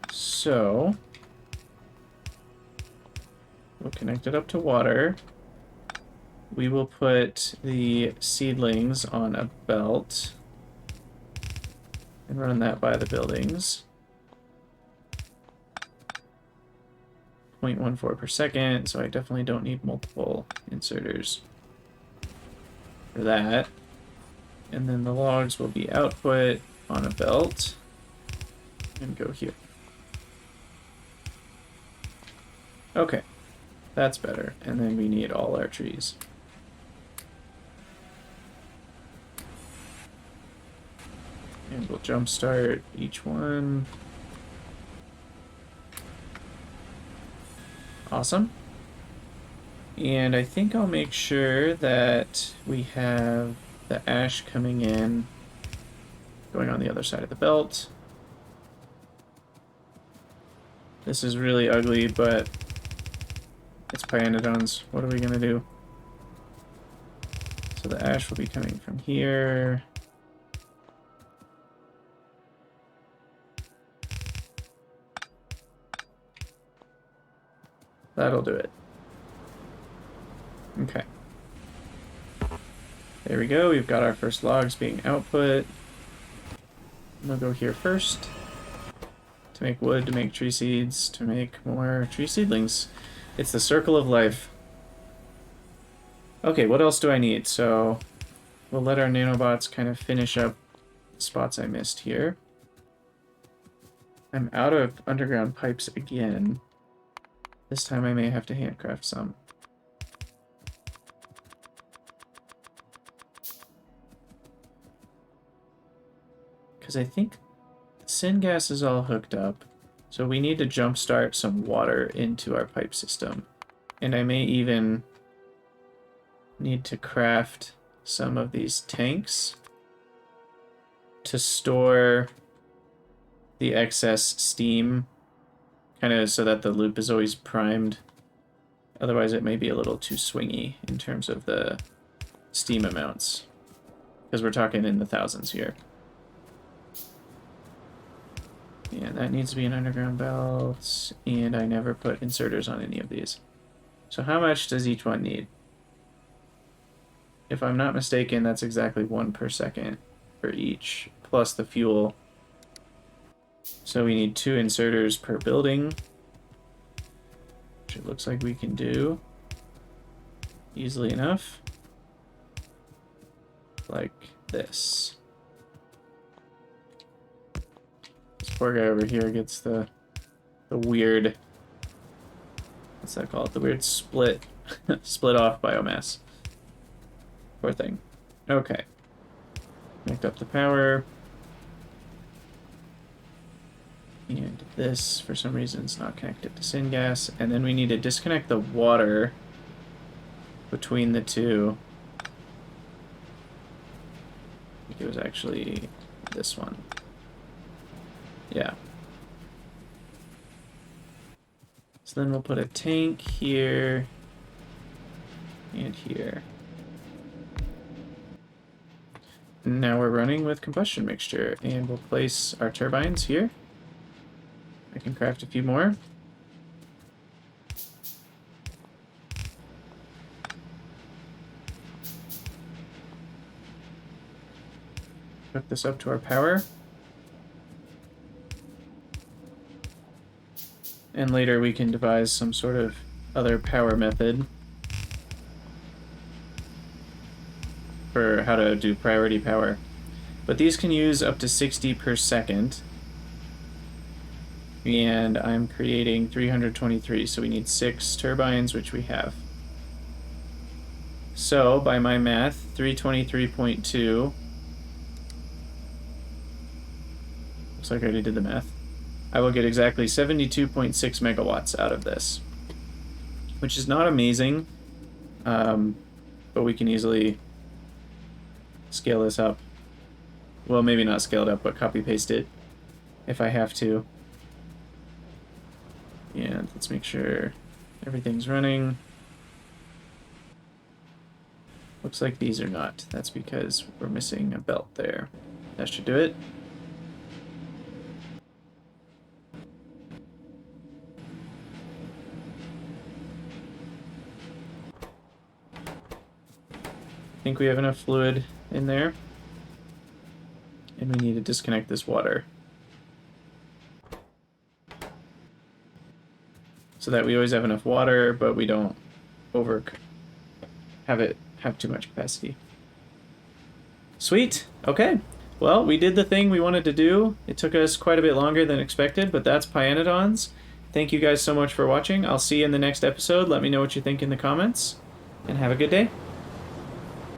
So, we'll connect it up to water. We will put the seedlings on a belt and run that by the buildings. 0.14 per second, so I definitely don't need multiple inserters for that. And then the logs will be output on a belt and go here. Okay, that's better. And then we need all our trees. And we'll jumpstart each one. Awesome. And I think I'll make sure that we have the ash coming in, going on the other side of the belt. This is really ugly, but it's Pyanodons. What are we gonna do? So the ash will be coming from here. That'll do it. Okay. There we go. We've got our first logs being output. We'll go here first to make wood, to make tree seeds, to make more tree seedlings. It's the circle of life. Okay, what else do I need? So we'll let our nanobots kind of finish up the spots I missed here. I'm out of underground pipes again. This time I may have to handcraft some. Because I think syngas is all hooked up. So we need to jumpstart some water into our pipe system. And I may even need to craft some of these tanks to store the excess steam, kind of so that the loop is always primed. Otherwise it may be a little too swingy in terms of the steam amounts, because we're talking in the thousands here. Yeah, that needs to be an underground belt, and I never put inserters on any of these. So how much does each one need? If I'm not mistaken, that's exactly 1 per second for each, plus the fuel. So we need 2 inserters per building, which it looks like we can do easily enough. Like this. This poor guy over here gets the weird, what's that called? The weird split off biomass. Poor thing. Okay. Connect up the power. And this, for some reason, is not connected to syngas. And then we need to disconnect the water between the two. I think it was actually this one. Yeah. So then we'll put a tank here and here. Now we're running with combustion mixture, and we'll place our turbines here. I can craft a few more. Hook this up to our power. And later we can devise some sort of other power method for how to do priority power. But these can use up to 60 per second. And I'm creating 323, so we need 6 turbines, which we have. So, by my math, 323.2. Looks like I already did the math. I will get exactly 72.6 megawatts out of this, which is not amazing, but we can easily scale this up. Well, maybe not scale it up, but copy-paste it if I have to. And let's make sure everything's running. Looks like these are not. That's because we're missing a belt there. That should do it. I think we have enough fluid in there. And we need to disconnect this water, so that we always have enough water, but we don't have too much capacity. Sweet. Okay. Well, we did the thing we wanted to do. It took us quite a bit longer than expected, but that's Pyanodons. Thank you guys so much for watching. I'll see you in the next episode. Let me know what you think in the comments, and have a good day.